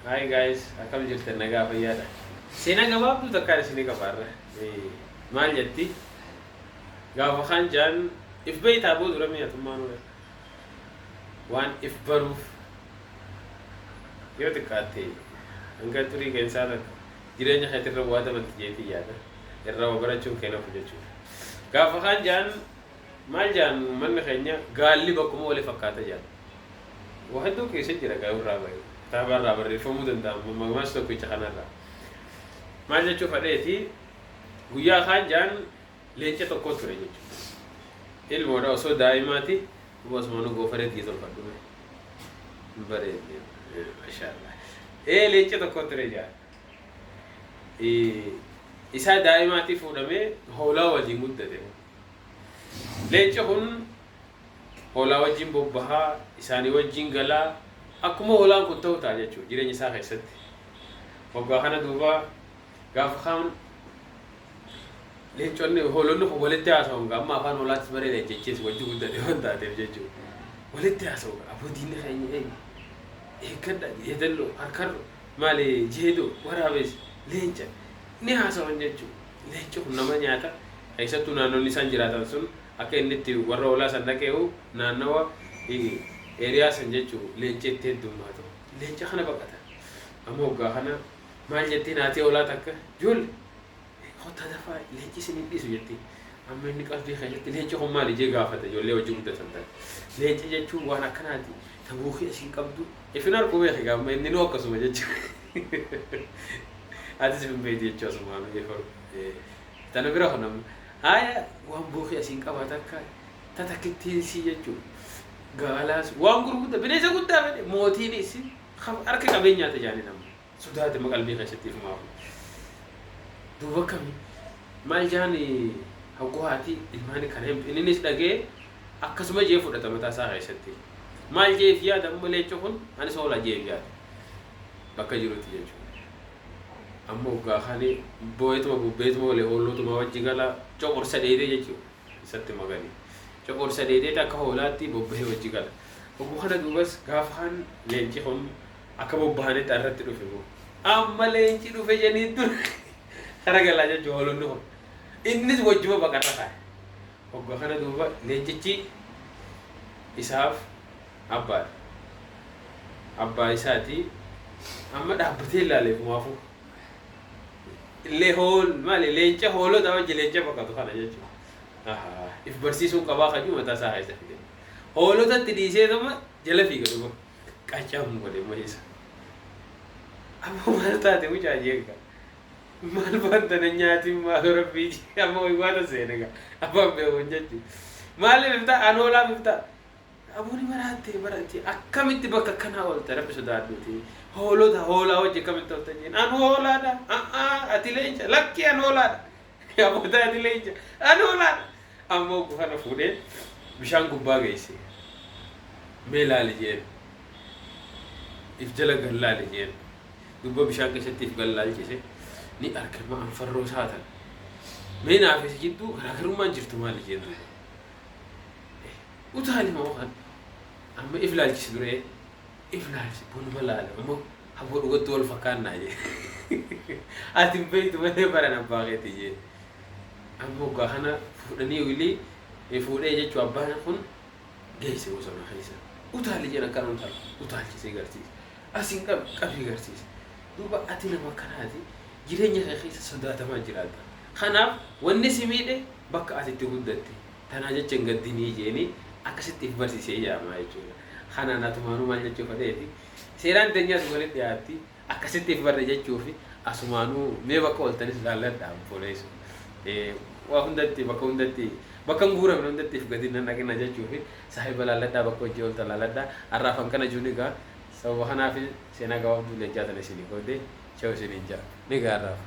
Hi guys, akkam jirtan nagaa fayyaadha. Seenaa gabaabduu takkaan isinii qabaarra. Maal jetti? Gaafa kaan jaan if beeytaa booda dura mi'atummaan oole. Waan if baruuf yoo xiqqaatte hanga turii keessaa takka jireenya keetirra bu'aa taphatti jeetii yaada. Irraa barachuun kennaaf jechuudha. Gaafa kaan jaan maal jaan manni keenya gaalli bakkuma wali fakkaata jaan. Waa hedduu keessa jira gaa'urraa baay'ee. Tabarraa barreeffamuu danda'amu maqmaas tokkicha kanarraa. Maal jechuu fadheeti guyyaa kaan jaan leenca tokko ture jechuudha. Ilmoodha osoo daa'imaati akkasumas goofareetii tolfadhume. Bareedee maashaallah. Leenca tokko ture jaan. Isaa daa'imaati fuudhamee hoolaa wajjin guddate. Leenca kun hoolaa wajjin bobbahaa isaanii wajjin galaa akkuma hoolaan kun ta'u ta'a jechuudha jireenya isaa keessatti. Waggaa kana duuba gaafa kaan leenconni hoolonni walitti haasa'u amma afaan hoolaattis bareeda jechees wajji guddate waan taateef jechuudha. Walitti haasa'u abbootiin keenya eeggadha yeedalloo harkarro maali jeedoo waraabes leenca ni haasa'an jechuudha. Leenci kun nama nyaata keessattuu naannoonni isaan jiraatan sun akka inni itti warra hoolaa san dhaqee'u naannawa Eriyaa san jechuun leenca itti heddummaatu. Leenca kana baqata. Amma waggaa kana maal jettee naatee hoolaa takka ijoollee hotta dafaa leenci isin dhiisu jettee. Amma inni qalbii keessatti leenca kun maali jee gaafata ijoollee wajjin guddatan taate. Leenca jechuun waan akkanaati. Tabuukii isin qabdu. Ifin harkuu beeki gaama inni noo akkasuma jechuudha. Atis hin beekti jechuu asumaan beekamu. Tana bira honamu. Haaya waan buukii isin qabata akka tatakittiin si jechuudha. Gaalaas waan gurguddaa bineensa guddaa fedhe mootiinis harka qabeenyaa tajaajila nama sodaate maqalbii keessatti ifumaafu. Duuba kami maal jaan hawwaa haati ilmaanii kana innis dhagee akkasuma jee fudhata mataa isaa keessatti. Maal jeef yaada amma leenca kun anis hoolaa jeef yaada bakka jirutti jechuudha. Amma waggaa kana boo'eetuma bubbeetuma walii hoolotuma wajji gala coqorsa dheedee jechuudha isatti maganii. Coqorsa dheedee akka hoolaatti bobbahee wajji gala. Waggaa kana duubas gaafa kaan leenci kun akka bobbahanitti irratti dhufe moo. Amma leenci dhufe jennee dur kara galaa jechuudha hoolonni kun. Innis wajjuma baqarra kaa'e. Waggaa kana duuba leencichi isaaf abbaadha. Abbaa isaati amma dhaabbatee ilaalee kumaafu. Illee hool maali leenca hoolota wajji leenca baqatu kana jechuudha. If barsiisuun qabaa kajuu mataa isaa haisa fide. Hoolotatti dhiisee nama jala fiiga dhufa. Qaccaamu godhe mahiisa. Amma maal taate mucaa jeeqa. Maal bantana nyaatiin maal rabbii amma waata seene gaa. Abbaan beekuun jechuudha. Maaliif iftaa an hoolaa iftaa. Abuuni barattee akkamitti bakka kanaa oolte rabbi sodaadhuuti. Hoolota hoolaa wajji akkamitti oolte jeen. An hoolaadha. Ati leenca lakki an hoolaadha. Abbootaa ati leenca. An hoolaadha. Amma waggaa kana fuudhee bishaan gubbaa geesse. Mee laali jeen. If jala gallaali jeen. Dubba bishaan keessatti if gallaalchise ni argama anfarroo saatan. Mee naafis jidduu garaagarummaan jirtu maali jeen duuba. Utaali moo kan amma if laalchise duree if laalchise bunuma laala ammoo haboo dhugatti wal fakkaannaa jee. Ati hin beektu malee baran abbaa keetii jee. Amma waggaa kana fuudhanii wilii fuudhee jechuun abbaan kun geesse bosona keessa. Utaali jeen akkana utaalchisee garsiisa. Asiin qabii garsiisa. Duuba ati nama akkanaati jireenya kee keessa sodaatamaa jiraata. Kanaaf wanni si miidhe bakka atitti guddatte. Tanaa jecha hin gaddinii jeeni akkasitti if barsiisee jaamaa jechuudha. Kanaan atumaanuu maal jechuu fadheeti. Seeraan teenyaas walitti dhiyaatti akkasitti if barre jechuufi asumaanuu mee bakka ooltanis laalladhaa poleessu. Waa hundatti bakka nguuramne hundatti if gadi nan dhaqina jechuufi saahiba laalladhaa bakka hojii oolta laalladhaa har'aafan kana jiru ni gaa sababa kanaaf seenaa gabaabduu leencaa tana isinii qoodee cha'u isiniin ja'a ni gaarraa.